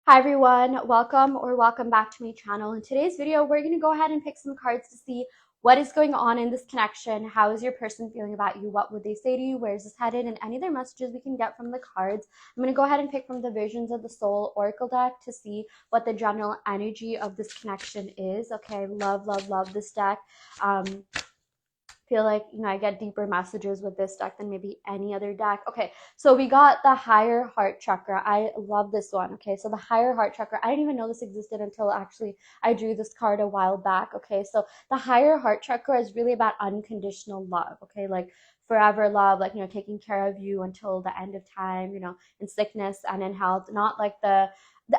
Hi everyone, welcome back to my channel. In today's video, we're going to go ahead and pick some cards to see what is going on in this connection. How is your person feeling about you? What would they say to you? Where is this headed? And any other messages we can get from the cards. I'm going to go ahead and pick from the Visions of the Soul Oracle deck to see what the general energy of this connection is. Okay, love this deck. Feel like I get deeper messages with this deck than maybe any other deck. Okay, so we got the higher heart chakra. I love this one. Okay, so the higher heart chakra, I didn't even know this existed until actually I drew this card a while back. Okay, so the higher heart chakra is really about unconditional love. Okay, like forever love, like taking care of you until the end of time, in sickness and in health. Not like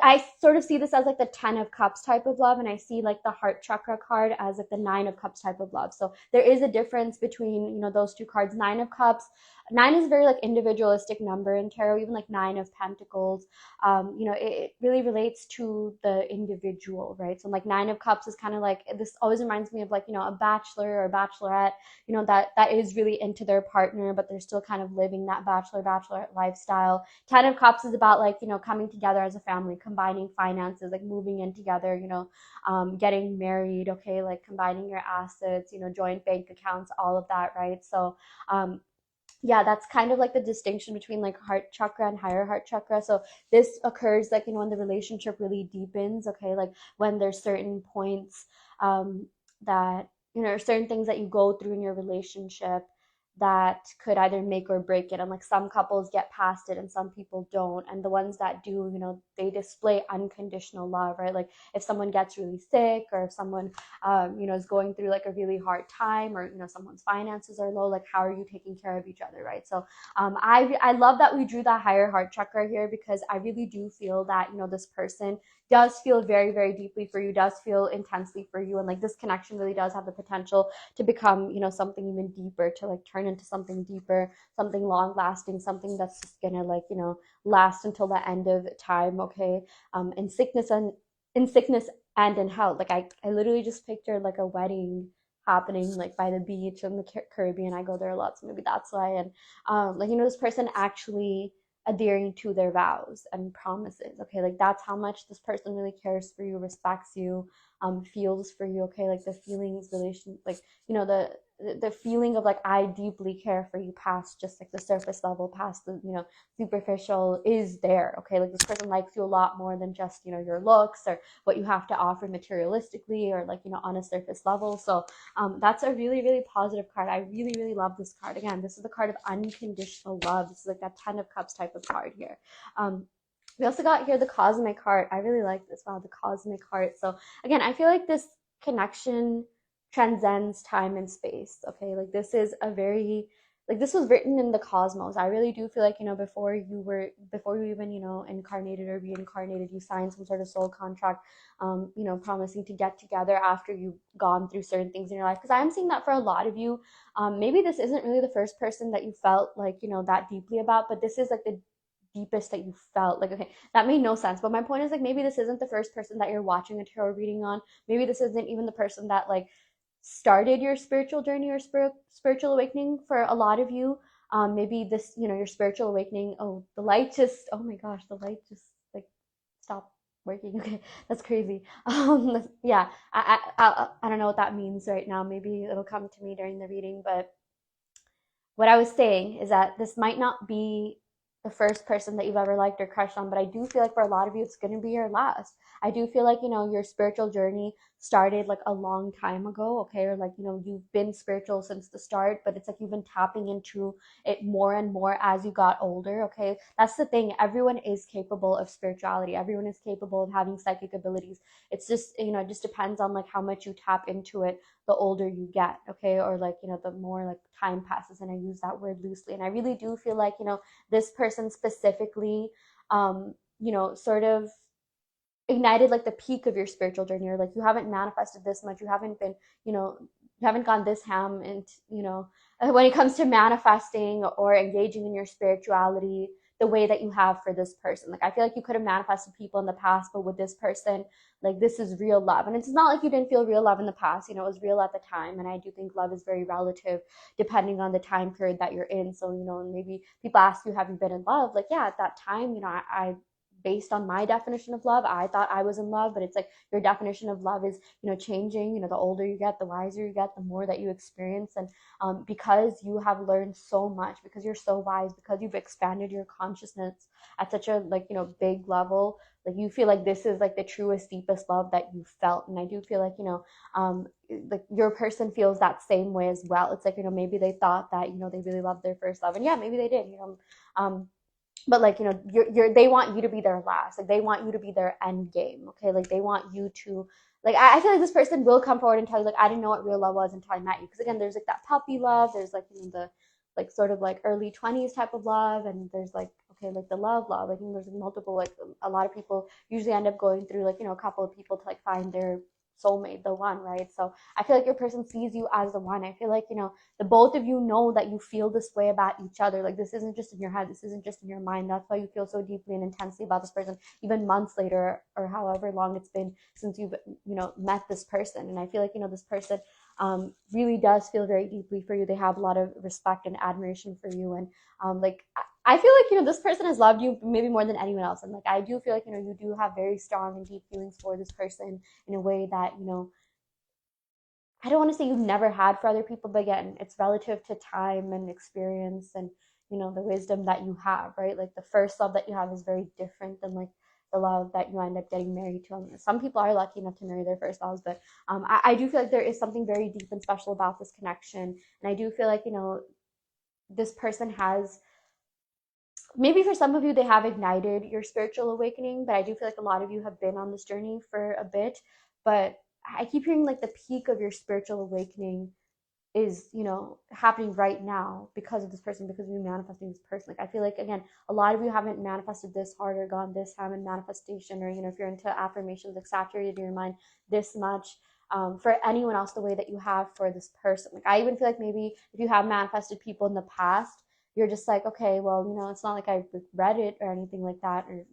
I sort of see this as like the 10 of cups type of love, and I see like the heart chakra card as like the 9 of cups type of love. So there is a difference between those two cards. 9 of cups, 9 is a very like individualistic number in tarot. Even like 9 of pentacles, it really relates to the individual, right? So like 9 of cups is kind of like, this always reminds me of like a bachelor or a bachelorette, that is really into their partner, but they're still kind of living that bachelorette lifestyle. 10 of cups is about like coming together as a family, combining finances, like moving in together, getting married, okay, like combining your assets, joint bank accounts, all of that, right? So yeah, that's kind of like the distinction between like heart chakra and higher heart chakra. So this occurs like when the relationship really deepens, okay, like when there's certain points that certain things that you go through in your relationship that could either make or break it. And like some couples get past it and some people don't, and the ones that do, they display unconditional love, right? Like if someone gets really sick, or if someone is going through like a really hard time, or someone's finances are low, like how are you taking care of each other, right? So I love that we drew that higher heart chakra here, because I really do feel that this person does feel very, very deeply for you, does feel intensely for you, and like this connection really does have the potential to become something even deeper, to like turn into something deeper, something long lasting, something that's just gonna like last until the end of time, okay? In sickness and in health. Like I literally just pictured like a wedding happening like by the beach in the Caribbean. I go there a lot, so maybe that's why. And like this person actually adhering to their vows and promises, okay? Like that's how much this person really cares for you, respects you, feels for you, okay? Like the feelings, relation, like the feeling of like I deeply care for you past just like the surface level, past the superficial, is there, okay? Like this person likes you a lot more than just your looks or what you have to offer materialistically, or like on a surface level. So that's a really, really positive card. I really, really love this card. Again, this is the card of unconditional love. This is like that 10 of cups type of card here. We also got here the cosmic heart. I really like this. Wow, the cosmic heart. So again, I feel like this connection transcends time and space, okay? Like this is a very, like this was written in the cosmos. I really do feel like before you even incarnated or reincarnated, you signed some sort of soul contract, promising to get together after you've gone through certain things in your life. Because I am seeing that for a lot of you. Maybe this isn't really the first person that you felt like that deeply about, but this is like the deepest that you felt. Like, okay, that made no sense, but my point is like maybe this isn't the first person that you're watching a tarot reading on. Maybe this isn't even the person that like started your spiritual journey or spiritual awakening. For a lot of you, maybe this, your spiritual awakening, oh, the light just, oh my gosh, the light just like stopped working. Okay, that's crazy. Yeah, I don't know what that means right now. Maybe it'll come to me during the reading. But what I was saying is that this might not be the first person that you've ever liked or crushed on, but I do feel like for a lot of you, it's going to be your last. I do feel like, your spiritual journey started like a long time ago, okay? Or like, you've been spiritual since the start, but it's like you've been tapping into it more and more as you got older, okay? That's the thing. Everyone is capable of spirituality. Everyone is capable of having psychic abilities. It's just, it just depends on like how much you tap into it the older you get, okay? Or like, the more like time passes, and I use that word loosely. And I really do feel like, this person specifically, sort of ignited like the peak of your spiritual journey, or like you haven't manifested this much, you haven't been, you haven't gone this ham, and when it comes to manifesting or engaging in your spirituality the way that you have for this person. Like I feel like you could have manifested people in the past, but with this person, like this is real love. And it's not like you didn't feel real love in the past, it was real at the time. And I do think love is very relative depending on the time period that you're in. So maybe people ask you, have you been in love? Like, yeah, at that time, I based on my definition of love, I thought I was in love, but it's like your definition of love is, changing. The older you get, the wiser you get, the more that you experience. And because you have learned so much, because you're so wise, because you've expanded your consciousness at such a big level, like you feel like this is like the truest, deepest love that you felt. And I do feel like like your person feels that same way as well. It's like maybe they thought that they really loved their first love, and yeah, maybe they did. Um, but like they want you to be their last, like they want you to be their end game. Okay, like they want you to, like, I feel like this person will come forward and tell you, like, I didn't know what real love was until I met you. Because again, there's like that puppy love, there's like the like sort of like early 20s type of love, and there's like, okay, like the love, like there's multiple, like a lot of people usually end up going through like a couple of people to like find their soulmate, the one, right? So I feel like your person sees you as the one. I feel like the both of you know that you feel this way about each other. Like this isn't just in your head, this isn't just in your mind. That's why you feel so deeply and intensely about this person, even months later, or however long it's been since you've met this person. And I feel like this person really does feel very deeply for you. They have a lot of respect and admiration for you. And like I feel like this person has loved you maybe more than anyone else. And like I do feel like you do have very strong and deep feelings for this person in a way that I don't want to say you've never had for other people, but again, it's relative to time and experience and the wisdom that you have, right? Like the first love that you have is very different than like the love that you end up getting married to. Some people are lucky enough to marry their first loves, but I do feel like there is something very deep and special about this connection. And I do feel like this person has, maybe for some of you they have ignited your spiritual awakening, but I do feel like a lot of you have been on this journey for a bit. But I keep hearing like the peak of your spiritual awakening is happening right now because of this person, because of you manifesting this person. Like I feel like, again, a lot of you haven't manifested this hard or gone this time in manifestation, or if you're into affirmations, like saturated your mind this much for anyone else the way that you have for this person. Like I even feel like maybe if you have manifested people in the past, you're just like, okay, well, it's not like I read it or anything like that, or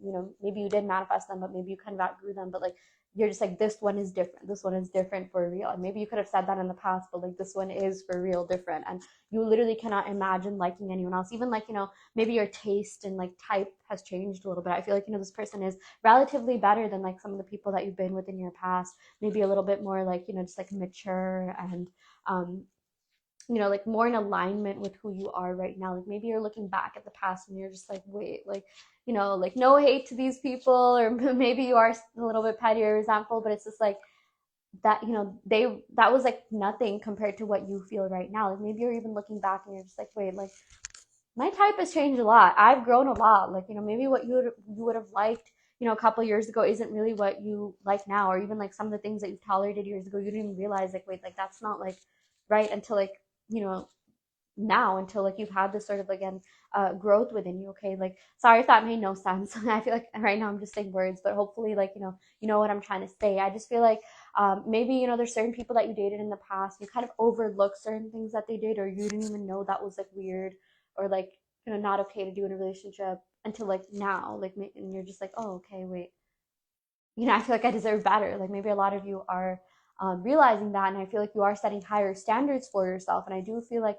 maybe you did manifest them, but maybe you kind of outgrew them. But like you're just like, this one is different, this one is different for real. And maybe you could have said that in the past, but like this one is for real different. And you literally cannot imagine liking anyone else. Even like maybe your taste and like type has changed a little bit. I feel like this person is relatively better than like some of the people that you've been with in your past. Maybe a little bit more like just like mature and like more in alignment with who you are right now. Like maybe you're looking back at the past and you're just like, wait, like like no hate to these people, or maybe you are a little bit petty or resentful, but it's just like that that was like nothing compared to what you feel right now. Like maybe you're even looking back and you're just like, wait, like my type has changed a lot, I've grown a lot. Like maybe what you would have liked a couple years ago isn't really what you like now. Or even like some of the things that you tolerated years ago, you didn't even realize, like, wait, like that's not like right until like now, until like you've had this sort of again growth within you. Okay, like sorry if that made no sense. I feel like right now I'm just saying words, but hopefully like you know what I'm trying to say. I just feel like maybe there's certain people that you dated in the past, you kind of overlooked certain things that they did, or you didn't even know that was like weird or like not okay to do in a relationship until like now, like, and you're just like, oh, okay, wait, I feel like I deserve better. Like maybe a lot of you are realizing that, and I feel like you are setting higher standards for yourself. And I do feel like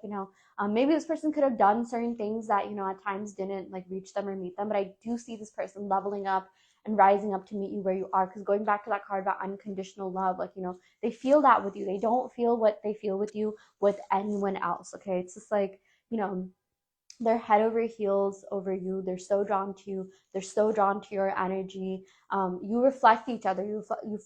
maybe this person could have done certain things that at times didn't like reach them or meet them, but I do see this person leveling up and rising up to meet you where you are. Because going back to that card about unconditional love, like they feel that with you. They don't feel what they feel with you with anyone else. Okay, it's just like they're head over heels over you. They're so drawn to you. They're so drawn to your energy. You reflect each other. You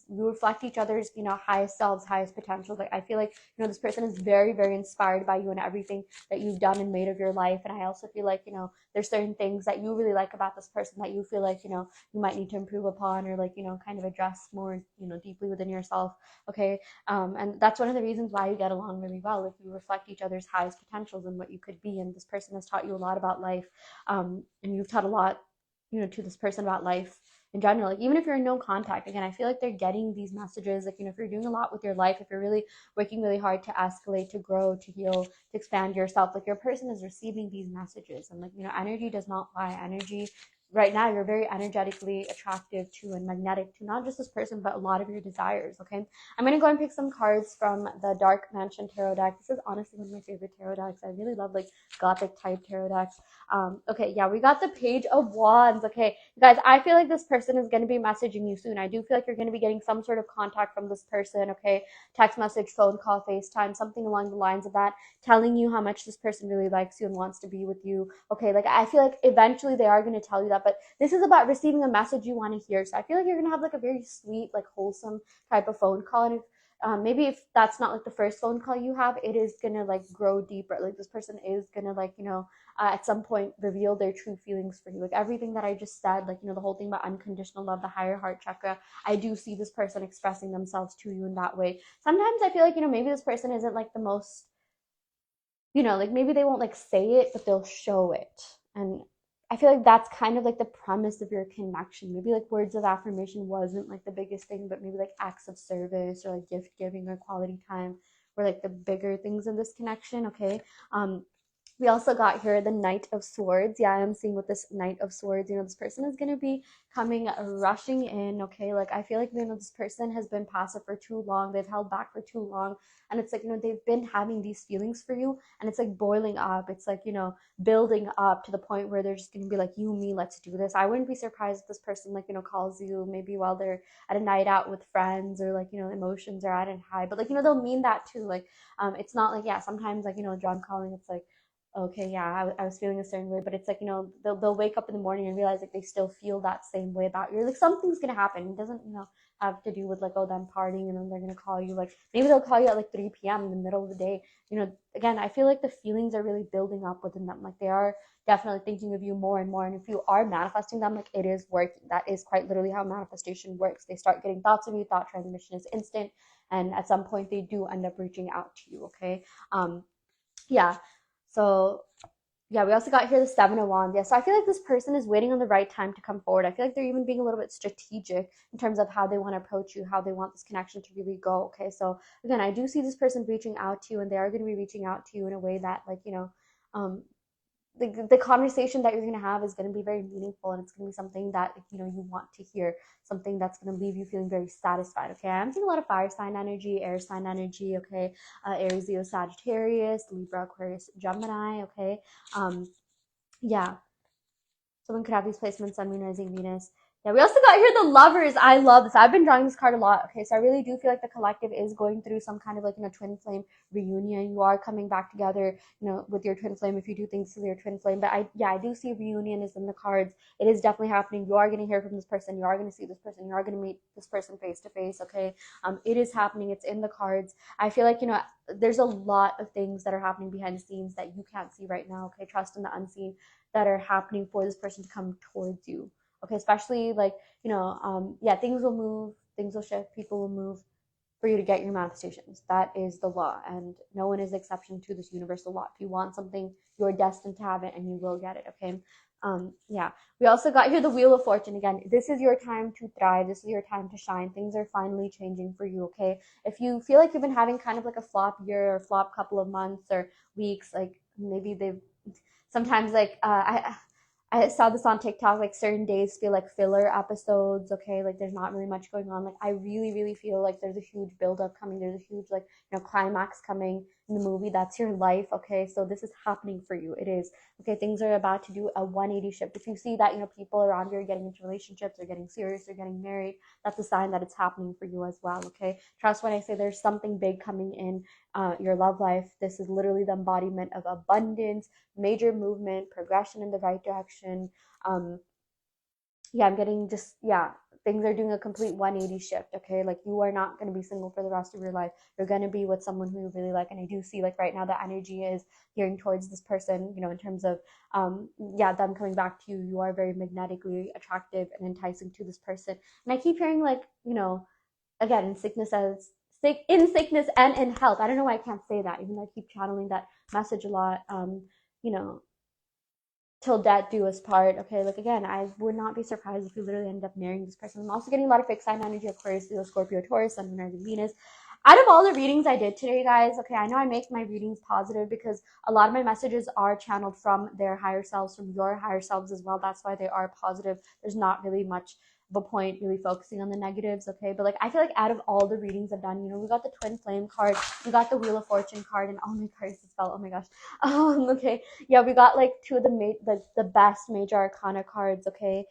reflect each other's highest selves, highest potentials. Like I feel like this person is very, very inspired by you and everything that you've done and made of your life. And I also feel like there's certain things that you really like about this person that you feel like you might need to improve upon, or like kind of address more deeply within yourself. Okay, and that's one of the reasons why you get along really well. If you reflect each other's highest potentials and what you could be. And this person has taught you a lot about life, and you've taught a lot to this person about life in general. Like even if you're in no contact, again, I feel like they're getting these messages. Like if you're doing a lot with your life, if you're really working really hard to escalate, to grow, to heal, to expand yourself, like your person is receiving these messages. And like energy does not lie. Energy right now you're very energetically attractive to and magnetic to not just this person, but a lot of your desires, okay? I'm going to go and pick some cards from the Dark Mansion Tarot deck. This is honestly one of my favorite tarot decks. I really love like gothic type tarot decks. Okay, yeah, we got the Page of Wands. Okay, you guys, I feel like this person is going to be messaging you soon. I do feel like you're going to be getting some sort of contact from this person, okay? Text message, phone call, FaceTime, something along the lines of that, telling you how much this person really likes you and wants to be with you. Okay, like I feel like eventually they are going to tell you that, but this is about receiving a message you want to hear. So I feel like you're going to have like a very sweet, like wholesome type of phone call. And if maybe if that's not like the first phone call you have, it is gonna like grow deeper. Like this person is gonna like, you know, at some point reveal their true feelings for you. Like everything that I just said, like, you know, the whole thing about unconditional love, the higher heart chakra, I do see this person expressing themselves to you in that way. Sometimes I feel like, you know, maybe this person isn't like the most, you know, like maybe they won't like say it, but they'll show it. And I feel like that's kind of like the premise of your connection. Maybe like words of affirmation wasn't like the biggest thing, but maybe like acts of service or like gift giving or quality time were like the bigger things in this connection, okay? We also got here the Knight of Swords. Yeah, I'm seeing with this Knight of Swords, you know, this person is going to be coming rushing in, okay? Like, I feel like, you know, this person has been passive for too long. They've held back for too long. And it's like, you know, they've been having these feelings for you and it's like boiling up. It's like, you know, building up to the point where they're just going to be like, you, me, let's do this. I wouldn't be surprised if this person, like, you know, calls you maybe while they're at a night out with friends or like, you know, emotions are at a high. But like, you know, they'll mean that too. Like, it's not like, yeah, sometimes like, you know, John calling, it's like, okay, yeah, I was feeling a certain way, but it's like, you know, they'll wake up in the morning and realize like they still feel that same way about you. Like something's gonna happen. It doesn't, you know, have to do with like, oh, them partying and then they're gonna call you. Like maybe they'll call you at like 3 p.m. in the middle of the day. You know, again, I feel like the feelings are really building up within them. Like they are definitely thinking of you more and more. And if you are manifesting them, like it is working. That is quite literally how manifestation works. They start getting thoughts of you, thought transmission is instant, and at some point they do end up reaching out to you, okay? Yeah. So yeah, we also got here the Seven of Wands. Yeah, so I feel like this person is waiting on the right time to come forward. I feel like they're even being a little bit strategic in terms of how they want to approach you, how they want this connection to really go. Okay, so again, I do see this person reaching out to you, and they are going to be reaching out to you in a way that, like, you know, um, the conversation that you're going to have is going to be very meaningful, and it's going to be something that, you know, you want to hear, something that's going to leave you feeling very satisfied. Okay, I'm seeing a lot of fire sign energy, air sign energy. Okay, Aries, Leo, Sagittarius, Libra, Aquarius, Gemini. Okay, yeah, someone could have these placements on Moon, Rising, Venus. Yeah, we also got here the Lovers. I love this. I've been drawing this card a lot. Okay, so I really do feel like the collective is going through some kind of like, you know, twin flame reunion. You are coming back together, you know, with your twin flame if you do things with your twin flame. But I do see reunion is in the cards. It is definitely happening. You are going to hear from this person. You are going to see this person. You are going to meet this person face to face. Okay, it is happening. It's in the cards. I feel like, you know, there's a lot of things that are happening behind the scenes that you can't see right now. Okay, trust in the unseen that are happening for this person to come towards you. Okay, especially like, you know, yeah, things will move, things will shift, people will move for you to get your manifestations. That is the law, and no one is the exception to this universal law. If you want something, you're destined to have it, and you will get it. Okay. Yeah, we also got here the Wheel of Fortune. Again, this is your time to thrive. This is your time to shine. Things are finally changing for you. Okay, if you feel like you've been having kind of like a flop year or flop couple of months or weeks, like maybe they've sometimes like I saw this on TikTok, like certain days feel like filler episodes, okay? Like there's not really much going on. Like I really, really feel like there's a huge buildup coming. There's a huge, like, you know, climax coming in the movie. That's your life, okay? So this is happening for you. It is, okay? Things are about to do a 180 shift. If you see that, you know, people around you are getting into relationships, they're getting serious, they're getting married, that's a sign that it's happening for you as well, okay? Trust when I say there's something big coming in your love life. This is literally the embodiment of abundance, major movement, progression in the right direction. Um, yeah, I'm getting just, yeah, things are doing a complete 180 shift, okay? Like you are not going to be single for the rest of your life. You're going to be with someone who you really like. And I do see like right now the energy is gearing towards this person, you know, in terms of, yeah, them coming back to you. You are very magnetically attractive and enticing to this person. And I keep hearing like, you know, again, in sickness and in health. I don't know why I can't say that, even though I keep channeling that message a lot. You know, till death do us part. Okay, like again, I would not be surprised if you literally end up marrying this person. I'm also getting a lot of fixed sign energy, Aquarius, Leo, Scorpio, Taurus, Sun, Moon, Venus. Out of all the readings I did today, guys, okay, I know I make my readings positive because a lot of my messages are channeled from their higher selves, from your higher selves as well. That's why they are positive. There's not really much of a point really focusing on the negatives, okay? But like, I feel like out of all the readings I've done, you know, we got the twin flame card, we got the wheel of fortune card, and oh my cards just fell. Oh my gosh. Okay, yeah, we got like two of the best major arcana cards, okay?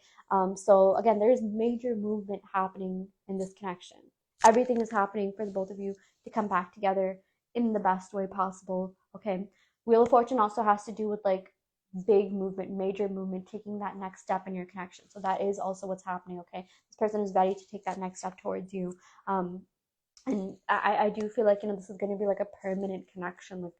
So again, there's major movement happening in this connection. Everything is happening for the both of you to come back together in the best way possible, okay? Wheel of fortune also has to do with like big movement, major movement, taking that next step in your connection. So that is also what's happening, okay? This person is ready to take that next step towards you. And I do feel like, you know, this is going to be like a permanent connection. Like,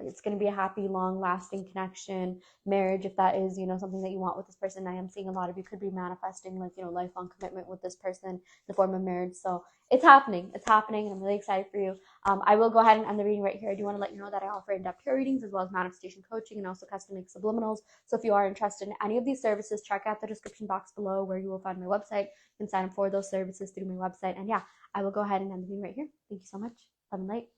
it's going to be a happy, long lasting connection, marriage, if that is, you know, something that you want with this person. I am seeing a lot of you could be manifesting like, you know, lifelong commitment with this person in the form of marriage. So it's happening, and I'm really excited for you. I will go ahead and end the reading right here. I do want to let you know that I offer in-depth tarot readings as well as manifestation coaching and also custom made subliminals. So if you are interested in any of these services, check out the description box below where you will find my website. You can sign up for those services through my website. And yeah, I will go ahead and end the reading right here. Thank you so much. Love and light.